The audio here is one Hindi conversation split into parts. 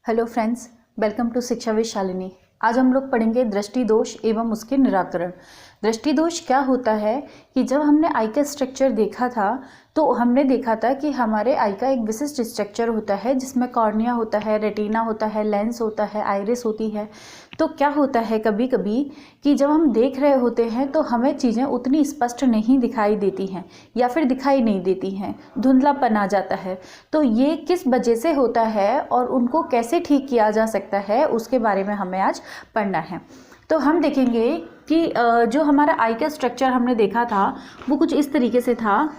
हेलो फ्रेंड्स, वेलकम टू शिक्षा विद शालिनी। आज हम लोग पढ़ेंगे दृष्टि दोष एवं उसके निराकरण। दृष्टि दोष क्या होता है कि जब हमने आई का स्ट्रक्चर देखा था तो हमने देखा था कि हमारे आई का एक विशिष्ट स्ट्रक्चर होता है जिसमें कॉर्निया होता है, रेटिना होता है, लेंस होता है, आइरिस होती है। तो क्या होता है कभी कभी कि जब हम देख रहे होते हैं तो हमें चीज़ें उतनी स्पष्ट नहीं दिखाई देती हैं या फिर दिखाई नहीं देती हैं, धुंधलापन आ जाता है। तो ये किस वजह से होता है और उनको कैसे ठीक किया जा सकता है उसके बारे में हमें आज पढ़ना है। तो हम देखेंगे कि जो हमारा आई का स्ट्रक्चर हमने देखा था वो कुछ इस तरीके से था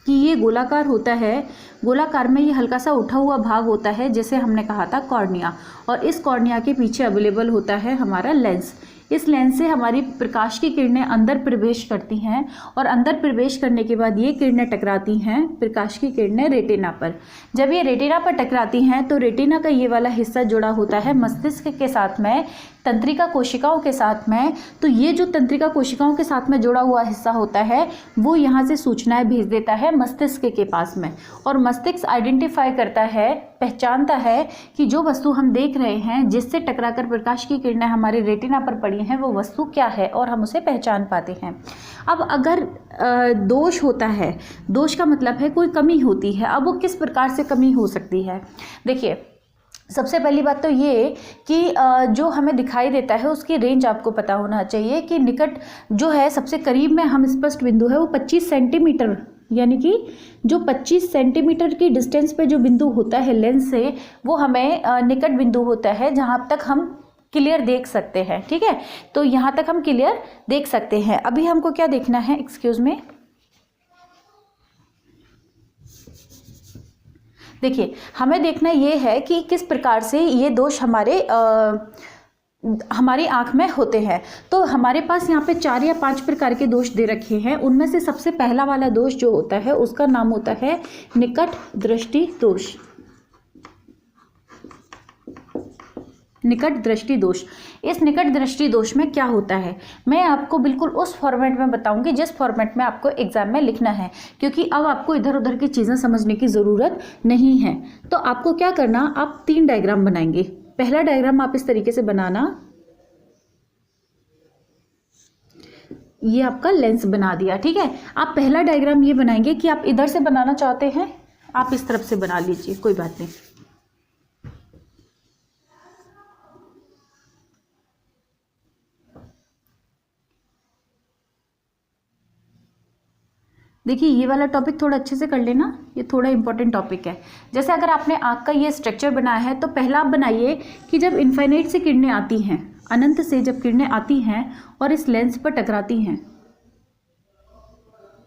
कि ये गोलाकार होता है। गोलाकार में ये हल्का सा उठा हुआ भाग होता है जिसे हमने कहा था कॉर्निया, और इस कॉर्निया के पीछे अवेलेबल होता है हमारा लेंस। इस लेंस से हमारी प्रकाश की किरणें अंदर प्रवेश करती हैं और अंदर प्रवेश करने के बाद ये किरणें टकराती हैं, प्रकाश की किरणें, रेटिना पर। जब ये रेटिना पर टकराती हैं तो रेटिना का ये वाला हिस्सा जुड़ा होता है मस्तिष्क के साथ में, तंत्रिका कोशिकाओं के साथ में। तो ये जो तंत्रिका कोशिकाओं के साथ में जुड़ा हुआ हिस्सा होता है वो यहाँ से सूचनाएं भेज देता है मस्तिष्क के पास में, और मस्तिष्क आइडेंटिफाई करता है, पहचानता है कि जो वस्तु हम देख रहे हैं जिससे टकराकर प्रकाश की किरणें हमारे रेटिना पर पड़ी हैं वो वस्तु क्या है, और हम उसे पहचान पाते हैं। अब अगर दोष होता है, दोष का मतलब है कोई कमी होती है। अब वो किस प्रकार से कमी हो सकती है? देखिए, सबसे पहली बात तो ये कि जो हमें दिखाई देता है उसकी रेंज आपको पता होना चाहिए कि निकट जो है, सबसे करीब में हम स्पष्ट बिंदु है वो 25 सेंटीमीटर, यानी कि जो 25 सेंटीमीटर की डिस्टेंस पे जो बिंदु होता है लेंस से, वो हमें निकट बिंदु होता है जहाँ तक हम क्लियर देख सकते हैं। ठीक है, तो यहाँ तक हम क्लियर देख सकते हैं। अभी हमको क्या देखना है, एक्सक्यूज में, देखिए हमें देखना ये है कि किस प्रकार से ये दोष हमारी आँख में होते हैं। तो हमारे पास यहाँ पे 4 या 5 प्रकार के दोष दे रखे हैं। उनमें से सबसे पहला वाला दोष जो होता है उसका नाम होता है निकट दृष्टि दोष। निकट दृष्टि दोष। इस निकट दृष्टि दोष में क्या होता है मैं आपको बिल्कुल उस फॉर्मेट में बताऊंगी जिस फॉर्मेट में आपको एग्जाम में लिखना है, क्योंकि अब आपको इधर उधर की चीज़ें समझने की ज़रूरत नहीं है। तो आपको क्या करना, आप 3 डायग्राम बनाएंगे। पहला डायग्राम आप इस तरीके से बनाना, ये आपका लेंस बना दिया। ठीक है, आप पहला डायग्राम ये बनाएंगे कि आप इधर से बनाना चाहते हैं, आप इस तरफ से बना लीजिए, कोई बात नहीं। देखिए ये वाला टॉपिक थोड़ा अच्छे से कर लेना, ये थोड़ा इंपॉर्टेंट टॉपिक है। जैसे अगर आपने आँख का ये स्ट्रक्चर बनाया है तो पहला आप बनाइए कि जब इन्फाइनाइट से किरणें आती हैं, अनंत से जब किरणें आती हैं और इस लेंस पर टकराती हैं,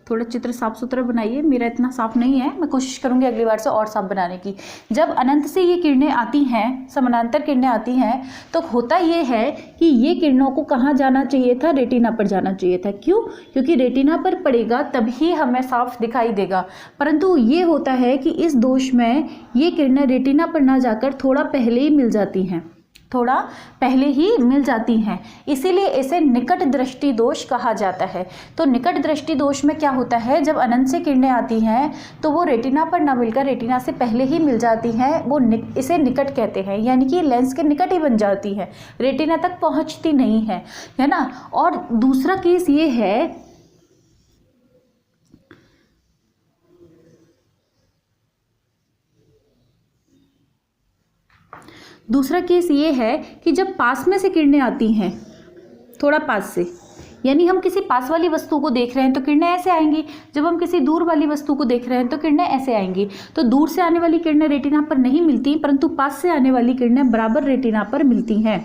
थोड़ा चित्र साफ सुथरा बनाइए, मेरा इतना साफ नहीं है, मैं कोशिश करूंगी अगली बार से और साफ बनाने की। जब अनंत से ये किरणें आती हैं, समानांतर किरणें आती हैं, तो होता ये है कि ये किरणों को कहाँ जाना चाहिए था, रेटिना पर जाना चाहिए था। क्यों? क्योंकि रेटिना पर पड़ेगा तभी हमें साफ दिखाई देगा। परंतु ये होता है कि इस दोष में ये किरणें रेटिना पर ना जाकर थोड़ा पहले ही मिल जाती हैं, थोड़ा पहले ही मिल जाती हैं, इसीलिए इसे निकट दृष्टि दोष कहा जाता है। तो निकट दृष्टि दोष में क्या होता है, जब अनंत से किरणें आती हैं तो वो रेटिना पर ना मिलकर रेटिना से पहले ही मिल जाती हैं, वो इसे निकट कहते हैं, यानी कि लेंस के निकट ही बन जाती है, रेटिना तक पहुंचती नहीं है ना। और दूसरा केस ये है, दूसरा केस ये है कि जब पास में से किरणें आती हैं, थोड़ा पास से, यानी हम किसी पास वाली वस्तु को देख रहे हैं तो किरणें ऐसे आएंगी, जब हम किसी दूर वाली वस्तु को देख रहे हैं तो किरणें ऐसे आएंगी। तो दूर से आने वाली किरणें रेटिना पर नहीं मिलती, परंतु पास से आने वाली किरणें बराबर रेटिना पर मिलती हैं।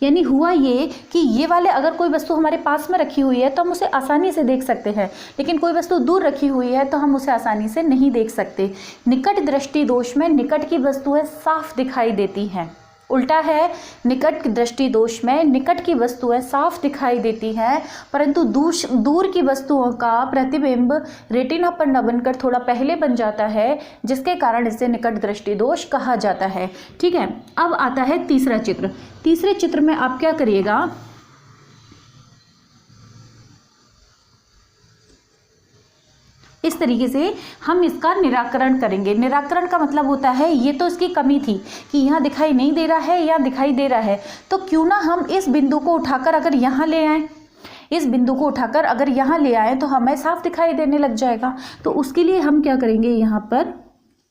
यानी हुआ ये कि ये वाले अगर कोई वस्तु हमारे पास में रखी हुई है तो हम उसे आसानी से देख सकते हैं, लेकिन कोई वस्तु दूर रखी हुई है तो हम उसे आसानी से नहीं देख सकते। निकट दृष्टि दोष में निकट की वस्तुएं साफ दिखाई देती हैं, उल्टा है, निकट दृष्टि दोष में निकट की वस्तुएं साफ दिखाई देती हैं, परंतु दूर की वस्तुओं का प्रतिबिंब रेटिना पर न बनकर थोड़ा पहले बन जाता है, जिसके कारण इसे निकट दृष्टि दोष कहा जाता है। ठीक है, अब आता है तीसरा चित्र। तीसरे चित्र में आप क्या करिएगा, इस तरीके से हम इसका निराकरण करेंगे। निराकरण का मतलब होता है ये तो इसकी कमी थी कि यहाँ दिखाई नहीं दे रहा है या दिखाई दे रहा है, तो क्यों ना हम इस बिंदु को उठाकर अगर यहाँ ले आएँ, इस बिंदु को उठाकर अगर यहाँ ले आए तो हमें साफ दिखाई देने लग जाएगा। तो उसके लिए हम क्या करेंगे, यहाँ पर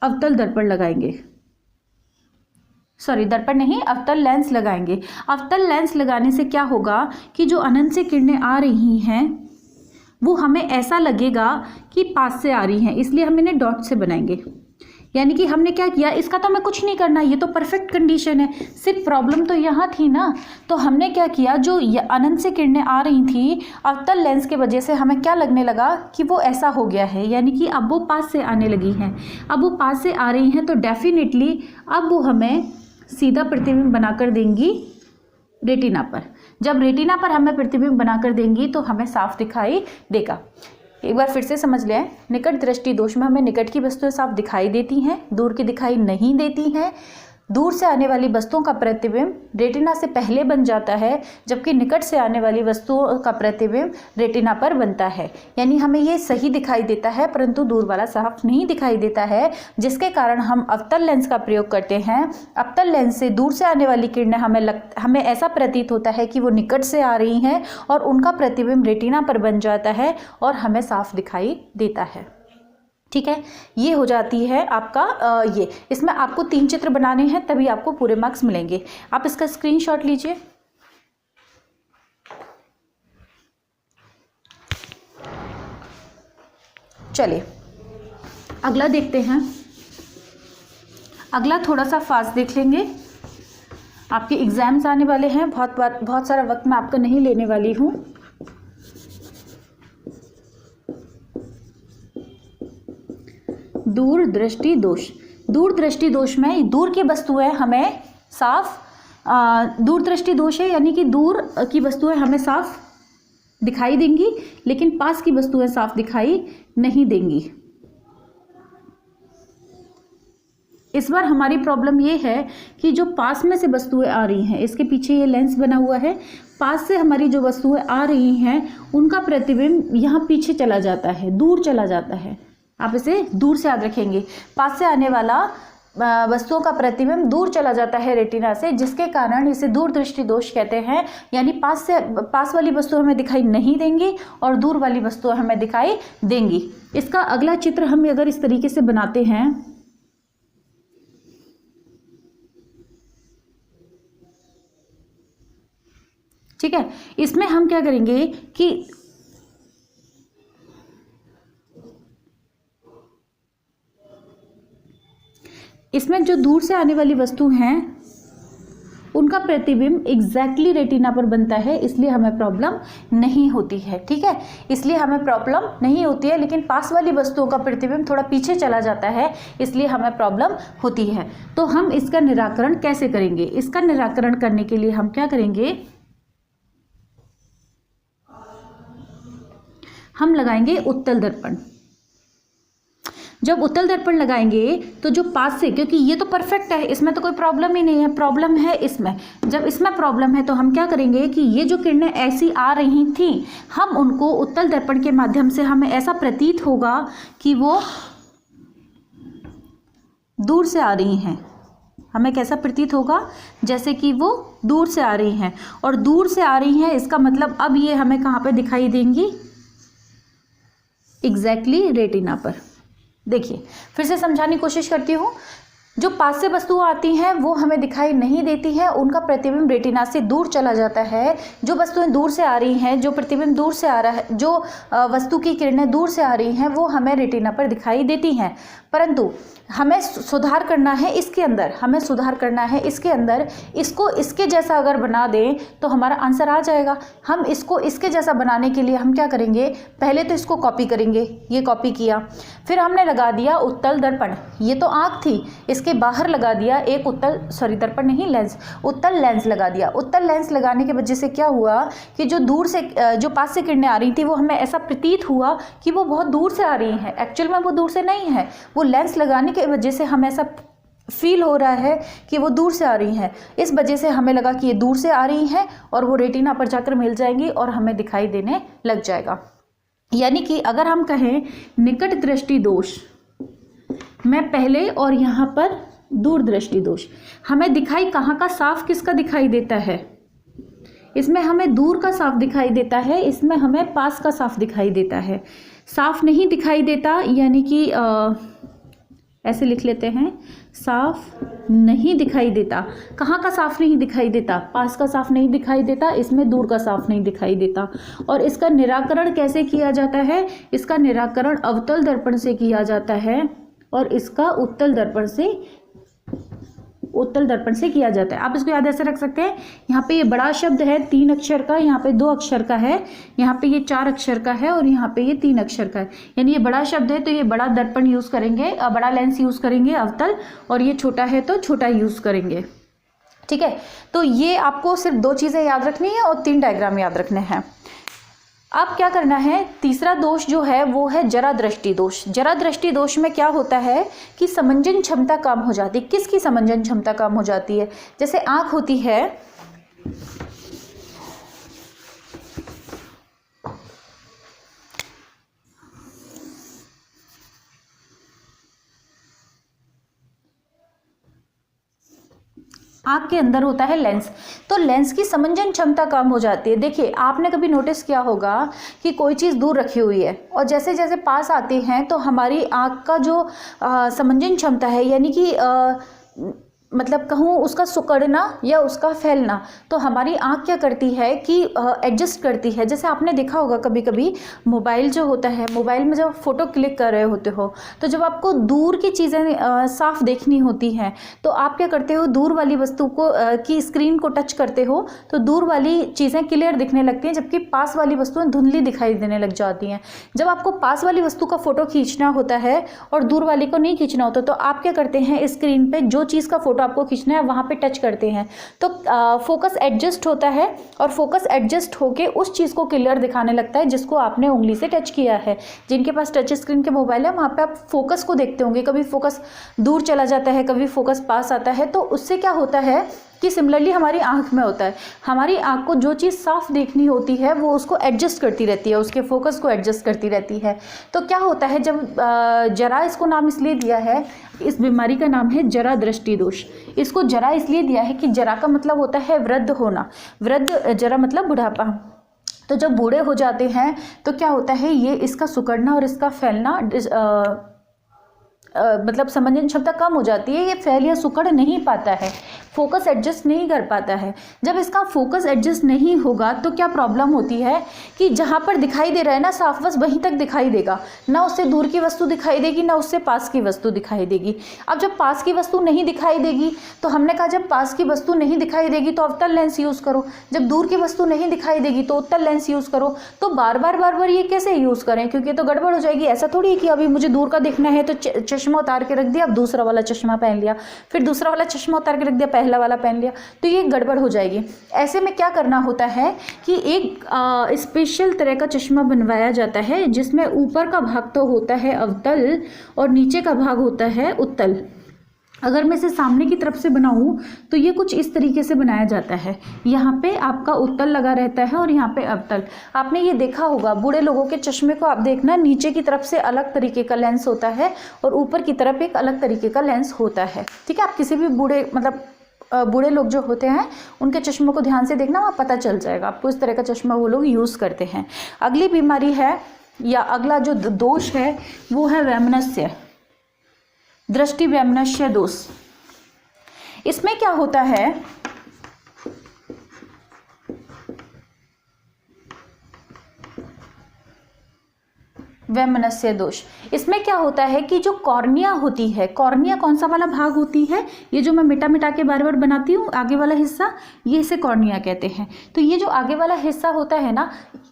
अवतल दर्पण लगाएंगे, सॉरी दर्पण नहीं, अवतल लेंस लगाएंगे। अवतल लेंस लगाने से क्या होगा कि जो अनंत से किरणें आ रही हैं वो हमें ऐसा लगेगा कि पास से आ रही हैं, इसलिए हम इन्हें डॉट से बनाएंगे। यानी कि हमने क्या किया, इसका तो हमें कुछ नहीं करना, ये तो परफेक्ट कंडीशन है, सिर्फ प्रॉब्लम तो यहाँ थी ना। तो हमने क्या किया, जो अनंत से किरणें आ रही थी अवतल लेंस के वजह से हमें क्या लगने लगा कि वो ऐसा हो गया है, यानी कि अब वो पास से आने लगी हैं। अब वो पास से आ रही हैं तो डेफिनेटली अब वो हमें सीधा प्रतिबिंब बनाकर देंगी रेटिना पर। जब रेटिना पर हमें प्रतिबिंब बनाकर देंगी तो हमें साफ दिखाई देगा। एक बार फिर से समझ लें, निकट दृष्टि दोष में हमें निकट की वस्तुएं साफ दिखाई देती हैं, दूर की दिखाई नहीं देती हैं। दूर से आने वाली वस्तुओं का प्रतिबिंब रेटिना से पहले बन जाता है, जबकि निकट से आने वाली वस्तुओं का प्रतिबिंब रेटिना पर बनता है। यानी हमें ये सही दिखाई देता है परंतु दूर वाला साफ नहीं दिखाई देता है, जिसके कारण हम अवतल लेंस का प्रयोग करते हैं। अवतल लेंस से दूर से आने वाली किरणें हमें ऐसा प्रतीत होता है कि वो निकट से आ रही हैं और उनका प्रतिबिंब रेटिना पर बन जाता है और हमें साफ दिखाई देता है। ठीक है, ये हो जाती है आपका ये। इसमें आपको 3 चित्र बनाने हैं तभी आपको पूरे मार्क्स मिलेंगे। आप इसका स्क्रीनशॉट लीजिए। चलिए अगला देखते हैं। अगला थोड़ा सा फास्ट देख लेंगे, आपके एग्जाम्स आने वाले हैं, बहुत सारा वक्त मैं आपका नहीं लेने वाली हूँ। दूर दृष्टि दोष। दूर दृष्टि दोष में दूर की वस्तुएं हमें साफ, दूर दृष्टि दोष है यानी कि दूर की वस्तुएं हमें साफ दिखाई देंगी लेकिन पास की वस्तुएं साफ दिखाई नहीं देंगी। इस बार हमारी प्रॉब्लम ये है कि जो पास में से वस्तुएं आ रही हैं, इसके पीछे ये लेंस बना हुआ है, पास से हमारी जो वस्तुएं आ रही हैं उनका प्रतिबिंब यहाँ पीछे चला जाता है, दूर चला जाता है। आप इसे दूर से याद रखेंगे, पास से आने वाला वस्तुओं का प्रतिबिंब दूर चला जाता है रेटिना से, जिसके कारण इसे दूर दृष्टि दोष कहते हैं। यानी पास वाली वस्तु हमें दिखाई नहीं देंगी और दूर वाली वस्तु हमें दिखाई देंगी। इसका अगला चित्र हम अगर इस तरीके से बनाते हैं, ठीक है, इसमें हम क्या करेंगे कि इसमें जो दूर से आने वाली वस्तु हैं उनका प्रतिबिंब एग्जैक्टली रेटिना पर बनता है, इसलिए हमें प्रॉब्लम नहीं होती है। ठीक है, इसलिए हमें प्रॉब्लम नहीं होती है, लेकिन पास वाली वस्तुओं का प्रतिबिंब थोड़ा पीछे चला जाता है, इसलिए हमें प्रॉब्लम होती है। तो हम इसका निराकरण कैसे करेंगे? इसका निराकरण करने के लिए हम क्या करेंगे, हम लगाएंगे उत्तल दर्पण। जब उत्तल दर्पण लगाएंगे तो जो पास से, क्योंकि ये तो परफेक्ट है, इसमें तो कोई प्रॉब्लम ही नहीं है, प्रॉब्लम है इसमें। जब इसमें प्रॉब्लम है तो हम क्या करेंगे कि ये जो किरणें ऐसी आ रही थी, हम उनको उत्तल दर्पण के माध्यम से हमें ऐसा प्रतीत होगा कि वो दूर से आ रही हैं। हमें कैसा प्रतीत होगा? जैसे कि वो दूर से आ रही हैं, और दूर से आ रही हैं इसका मतलब अब ये हमें कहाँ पे दिखाई देंगी? एग्जैक्टली रेटिना पर। देखिए फिर से समझाने की कोशिश करती हूँ। जो पास से वस्तुएं आती हैं वो हमें दिखाई नहीं देती हैं, उनका प्रतिबिंब रेटिना से दूर चला जाता है। जो वस्तुएं दूर से आ रही हैं, जो प्रतिबिंब दूर से आ रहा है, जो वस्तु की किरणें दूर से आ रही हैं वो हमें रेटिना पर दिखाई देती हैं। परंतु हमें सुधार करना है इसके अंदर, हमें सुधार करना है इसके अंदर। इसको इसके जैसा अगर बना दें तो हमारा आंसर आ जाएगा। हम इसको इसके जैसा बनाने के लिए हम क्या करेंगे, पहले तो इसको कॉपी करेंगे। ये कॉपी किया, फिर हमने लगा दिया उत्तल दर्पण। ये तो आँख थी, इसके बाहर लगा दिया एक दर्पण नहीं, लेंस, उत्तल लेंस लगा दिया। उत्तल लेंस लगाने की वजह से क्या हुआ कि जो पास से किरणें आ रही थी वो हमें ऐसा प्रतीत हुआ कि वो बहुत दूर से आ रही हैं। एक्चुअल में वो दूर से नहीं है, वो लेंस लगाने की वजह से हमें ऐसा फील हो रहा है कि वो दूर से आ रही हैं। इस वजह से हमें लगा कि ये दूर से आ रही हैं और वो रेटिना पर जाकर मिल जाएंगी और हमें दिखाई देने लग जाएगा। यानी कि अगर हम कहें निकट दृष्टि दोष में पहले और यहाँ पर दूर दृष्टि दोष, हमें दिखाई कहाँ का साफ किसका दिखाई देता है? इसमें हमें दूर का साफ दिखाई देता है, इसमें हमें पास का साफ दिखाई देता है। साफ नहीं दिखाई देता यानी कि ऐसे लिख लेते हैं, साफ नहीं दिखाई देता। कहाँ का साफ नहीं दिखाई देता? पास का साफ नहीं दिखाई देता, इसमें दूर का साफ नहीं दिखाई देता। और इसका निराकरण कैसे किया जाता है? इसका निराकरण अवतल दर्पण से किया जाता है और इसका उत्तल दर्पण से किया जाता है। आप इसको याद ऐसे रख सकते हैं, यहाँ पे ये बड़ा शब्द है 3 अक्षर का, यहाँ पे 2 अक्षर का है, यहाँ पे ये 4 अक्षर का है और यहाँ पे ये 3 अक्षर का है। यानी ये बड़ा शब्द है तो ये बड़ा दर्पण यूज करेंगे, बड़ा लेंस यूज करेंगे अवतल, और ये छोटा है तो छोटा यूज करेंगे। ठीक है, तो ये आपको सिर्फ 2 चीजें याद रखनी है और 3 डायग्राम याद रखने हैं। अब क्या करना है, तीसरा दोष जो है वो है जरा दृष्टि दोष। जरा दृष्टि दोष में क्या होता है कि समंजन क्षमता कम हो जाती है। किसकी समंजन क्षमता कम हो जाती है? जैसे आंख होती है, आँख के अंदर होता है लेंस, तो लेंस की समंजन क्षमता कम हो जाती है। देखिए, आपने कभी नोटिस किया होगा कि कोई चीज़ दूर रखी हुई है और जैसे जैसे पास आते हैं तो हमारी आँख का जो समंजन क्षमता है, यानी कि मतलब कहूँ उसका सिकुड़ना या उसका फैलना, तो हमारी आँख क्या करती है कि एडजस्ट करती है। जैसे आपने देखा होगा कभी कभी मोबाइल जो होता है, मोबाइल में जब फ़ोटो क्लिक कर रहे होते हो तो जब आपको दूर की चीज़ें साफ देखनी होती हैं तो आप क्या करते हो, दूर वाली वस्तु को की स्क्रीन को टच करते हो तो दूर वाली चीज़ें क्लियर दिखने लगती हैं, जबकि पास वाली वस्तुएं धुंधली दिखाई देने लग जाती हैं। जब आपको पास वाली वस्तु का फ़ोटो खींचना होता है और दूर वाली को नहीं खींचना होता तो आप क्या करते हैं, स्क्रीन पर जो चीज़ का फोटो आपको खींचना है वहां पे टच करते हैं तो फोकस एडजस्ट होता है और फोकस एडजस्ट होके उस चीज को क्लियर दिखाने लगता है जिसको आपने उंगली से टच किया है। जिनके पास टच स्क्रीन के मोबाइल है वहां पे आप फोकस को देखते होंगे, कभी फोकस दूर चला जाता है, कभी फोकस पास आता है। तो उससे क्या होता है कि सिमिलरली हमारी आंख में होता है, हमारी आंख को जो चीज़ साफ देखनी होती है वो उसको एडजस्ट करती रहती है, उसके फोकस को एडजस्ट करती रहती है। तो क्या होता है, जब जरा, इसको नाम इसलिए दिया है, इस बीमारी का नाम है जरा दृष्टि दोष। इसको जरा इसलिए दिया है कि जरा का मतलब होता है वृद्ध होना, वृद्ध, जरा मतलब बुढ़ापा। तो जब बूढ़े हो जाते हैं तो क्या होता है, ये इसका सिकुड़ना और इसका फैलना मतलब समंजन क्षमता कम हो जाती है, ये फैल या सिकुड़ नहीं पाता है, फोकस एडजस्ट नहीं कर पाता है। जब इसका फोकस एडजस्ट नहीं होगा तो क्या प्रॉब्लम होती है कि जहाँ पर दिखाई दे रहा है ना साफ, बस वहीं तक दिखाई देगा, ना उससे दूर की वस्तु दिखाई देगी ना उससे पास की वस्तु दिखाई देगी। अब जब पास की वस्तु नहीं दिखाई देगी तो हमने कहा जब पास की वस्तु नहीं दिखाई देगी तो अवतल लेंस यूज़ करो, जब दूर की वस्तु नहीं दिखाई देगी तो उत्तल लेंस यूज़ करो। तो बार बार ये कैसे यूज़ करें, क्योंकि तो गड़बड़ हो जाएगी। ऐसा थोड़ी है कि अभी मुझे दूर का देखना है तो चश्मा उतार के रख दिया, अब दूसरा वाला चश्मा पहन लिया, फिर दूसरा वाला चश्मा उतार के रख दिया, पहला वाला पहन लिया, तो ये गड़बड़ हो जाएगी। ऐसे में क्या करना होता है कि एक स्पेशल तरह का चश्मा बनवाया जाता है जिसमें ऊपर का भाग तो होता है अवतल और नीचे का भाग होता है उत्तल। अगर मैं इसे सामने की तरफ से बनाऊं तो ये कुछ इस तरीके से बनाया जाता है, यहाँ पे आपका उत्तल लगा रहता है और यहाँ पे अवतल। आपने ये देखा होगा, बूढ़े लोगों के चश्मे को आप देखना, नीचे की तरफ से अलग तरीके का लेंस होता है और ऊपर की तरफ एक अलग तरीके का लेंस होता है। ठीक है, आप किसी भी बूढ़े लोग जो होते हैं उनके चश्मों को ध्यान से देखना, वहाँ पता चल जाएगा आपको इस तरह का चश्मा वो लोग यूज़ करते हैं। अगली बीमारी है या अगला जो दोष है वो है वैमनस्य, दृष्टि वैमनस्य दोष। इसमें क्या होता है, वैमनस्य दोष, इसमें क्या होता है कि जो कॉर्निया होती है, कॉर्निया कौन सा वाला भाग होती है, ये जो मैं मिटा के बार बार बनाती हूँ आगे वाला हिस्सा, ये इसे कॉर्निया कहते हैं। तो ये जो आगे वाला हिस्सा होता है ना,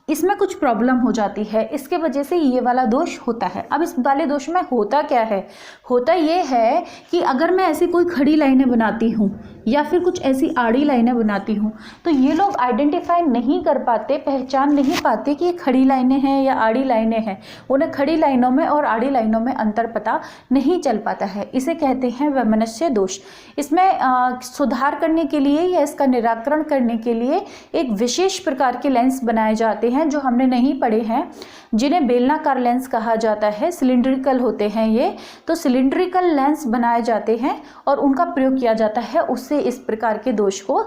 इसमें कुछ प्रॉब्लम हो जाती है, इसके वजह से ये वाला दोष होता है। अब इस वाले दोष में होता क्या है, होता ये है कि अगर मैं ऐसी कोई खड़ी लाइनें बनाती हूँ या फिर कुछ ऐसी आड़ी लाइनें बनाती हूँ तो ये लोग आइडेंटिफाई नहीं कर पाते, पहचान नहीं पाते कि ये खड़ी लाइनें हैं या आड़ी लाइनें हैं। उन्हें खड़ी लाइनों में और आड़ी लाइनों में अंतर पता नहीं चल पाता है, इसे कहते हैं वैमनस्य दोष। इसमें सुधार करने के लिए या इसका निराकरण करने के लिए एक विशेष प्रकार के लेंस बनाए जाते हैं हैं जो हमने नहीं पढ़े हैं, जिन्हें बेलनाकार लेंस कहा जाता है, सिलिंड्रिकल होते हैं ये, तो सिलिंड्रिकल लेंस बनाए जाते हैं और उनका प्रयोग किया जाता है, उससे इस प्रकार के दोष को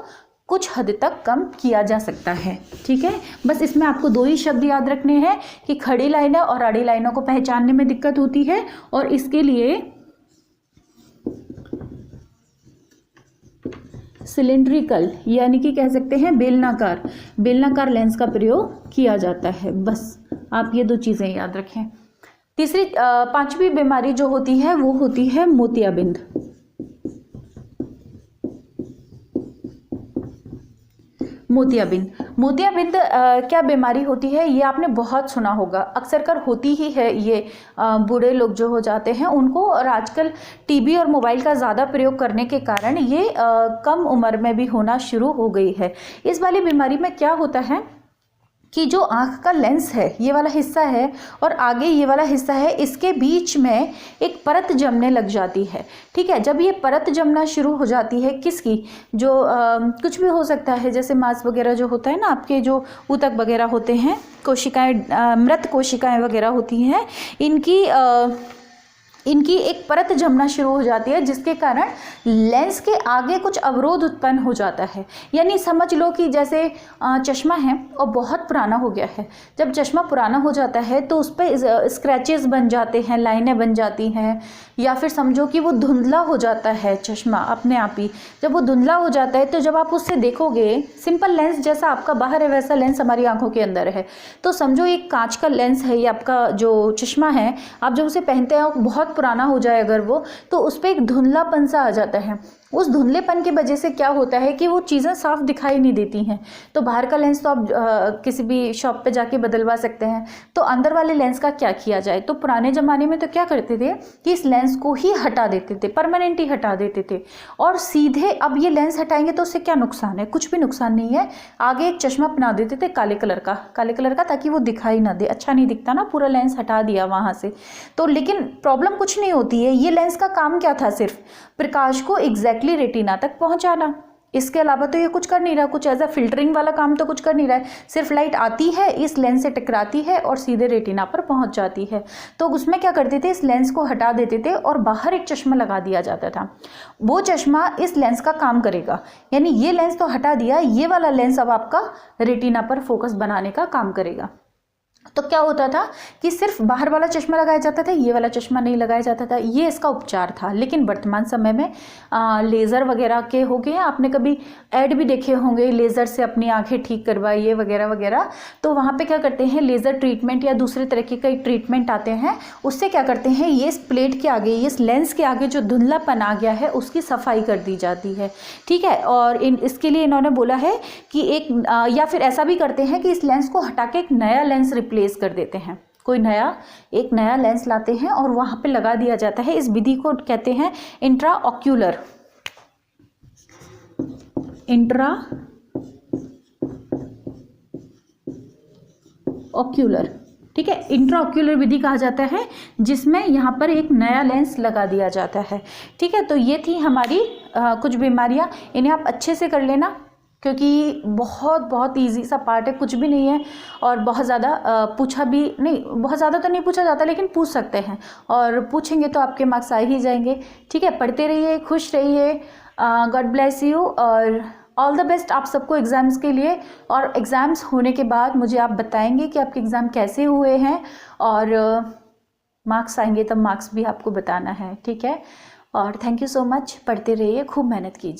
कुछ हद तक कम किया जा सकता है। ठीक है, बस इसमें आपको 2 ही शब्द याद रखने हैं कि खड़ी लाइनें और आड़ी लाइनों को पहचानने में दिक्कत होती है, और इसके लिए सिलिंड्रिकल यानी कि कह सकते हैं बेलनाकार लेंस का प्रयोग किया जाता है। बस आप ये 2 चीज़ें याद रखें। तीसरी 5वीं बीमारी जो होती है वो होती है मोतियाबिंद। मोतियाबिंद क्या बीमारी होती है, ये आपने बहुत सुना होगा, अक्सर कर होती ही है ये बूढ़े लोग जो हो जाते हैं उनको, और आजकल टीवी और मोबाइल का ज़्यादा प्रयोग करने के कारण ये कम उम्र में भी होना शुरू हो गई है। इस वाली बीमारी में क्या होता है कि जो आँख का लेंस है, ये वाला हिस्सा है और आगे ये वाला हिस्सा है, इसके बीच में एक परत जमने लग जाती है। ठीक है, जब ये परत जमना शुरू हो जाती है, किसकी, जो कुछ भी हो सकता है, जैसे मांस वगैरह जो होता है ना, आपके जो ऊतक वगैरह होते हैं, कोशिकाएं, मृत कोशिकाएं वगैरह होती हैं, इनकी एक परत जमना शुरू हो जाती है, जिसके कारण लेंस के आगे कुछ अवरोध उत्पन्न हो जाता है। यानी समझ लो कि जैसे चश्मा है और बहुत पुराना हो गया है, जब चश्मा पुराना हो जाता है तो उस पर स्क्रैचेस बन जाते हैं, लाइनें बन जाती हैं, या फिर समझो कि वो धुंधला हो जाता है चश्मा अपने आप ही। जब वो धुंधला हो जाता है तो जब आप उससे देखोगे, सिंपल लेंस जैसा आपका बाहर है वैसा लेंस हमारी आंखों के अंदर है, तो समझो एक कांच का लेंस है, ये आपका जो चश्मा है, आप जब उसे पहनते हैं बहुत पुराना हो जाए अगर वो, तो उस पर एक धुंधलापन सा आ जाता है। उस धुंधलेपन की वजह से क्या होता है कि वो चीज़ें साफ दिखाई नहीं देती हैं। तो बाहर का लेंस तो आप किसी भी शॉप पे जाके बदलवा सकते हैं, तो अंदर वाले लेंस का क्या किया जाए। तो पुराने ज़माने में तो क्या करते थे कि इस लेंस को ही हटा देते थे, परमानेंट ही हटा देते थे, और सीधे अब ये लेंस हटाएंगे तो उससे क्या नुकसान है, कुछ भी नुकसान नहीं है। आगे एक चश्मा बना देते थे काले कलर का, ताकि वो दिखाई ना दे, अच्छा नहीं दिखता ना, पूरा लेंस हटा दिया वहाँ से। तो लेकिन प्रॉब्लम कुछ नहीं होती है, ये लेंस का काम क्या था, सिर्फ प्रकाश को एग्जैक्टली रेटिना तक पहुंचाना। इसके अलावा तो ये कुछ कर नहीं रहा, कुछ एज अ फिल्टरिंग वाला काम तो कुछ कर नहीं रहा है। सिर्फ लाइट आती है, इस लेंस से टकराती है और सीधे रेटिना पर पहुंच जाती है। तो उसमें क्या करते थे, इस लेंस को हटा देते थे और बाहर एक चश्मा लगा दिया जाता था। वो चश्मा इस लेंस का काम करेगा, यानी ये लेंस तो हटा दिया, ये वाला लेंस अब आपका रेटिना पर फोकस बनाने का काम करेगा। तो क्या होता था कि सिर्फ बाहर वाला चश्मा लगाया जाता था, ये वाला चश्मा नहीं लगाया जाता था, ये इसका उपचार था। लेकिन वर्तमान समय में लेज़र वगैरह के हो गए हैं, आपने कभी ऐड भी देखे होंगे, लेज़र से अपनी आंखें ठीक करवाइए वगैरह वगैरह। तो वहाँ पे क्या करते हैं, लेज़र ट्रीटमेंट या दूसरे तरीके का ट्रीटमेंट आते हैं, उससे क्या करते हैं, ये इस प्लेट के आगे, ये इस लेंस के आगे जो धुंधलापन आ गया है उसकी सफाई कर दी जाती है। ठीक है, और इसके लिए इन्होंने बोला है कि एक या फिर ऐसा भी करते हैं कि इस लेंस को हटा के एक नया लेंस रिप्लेस कर देते हैं, एक नया लेंस लाते हैं और वहां पे लगा दिया जाता है। इस विधि को कहते हैं इंट्राऑक्यूलर। ठीक है, इंट्राऑक्यूलर विधि कहा जाता है, जिसमें यहाँ पर एक नया लेंस लगा दिया जाता है। ठीक है, तो ये थी हमारी कुछ बीमारियां, इन्हें आप अच्छे से कर लेना, क्योंकि बहुत इजी सा पार्ट है, कुछ भी नहीं है, और बहुत ज़्यादा पूछा भी नहीं, बहुत ज़्यादा तो नहीं पूछा जाता, लेकिन पूछ सकते हैं, और पूछेंगे तो आपके मार्क्स आ ही जाएंगे। ठीक है, पढ़ते रहिए, खुश रहिए, गॉड ब्लेस यू, और ऑल द बेस्ट आप सबको एग्ज़ाम्स के लिए। और एग्ज़ाम्स होने के बाद मुझे आप बताएंगे कि आपके एग्ज़ाम कैसे हुए हैं, और मार्क्स आएंगे तब मार्क्स भी आपको बताना है। ठीक है, और थैंक यू सो मच, पढ़ते रहिए, खूब मेहनत कीजिए।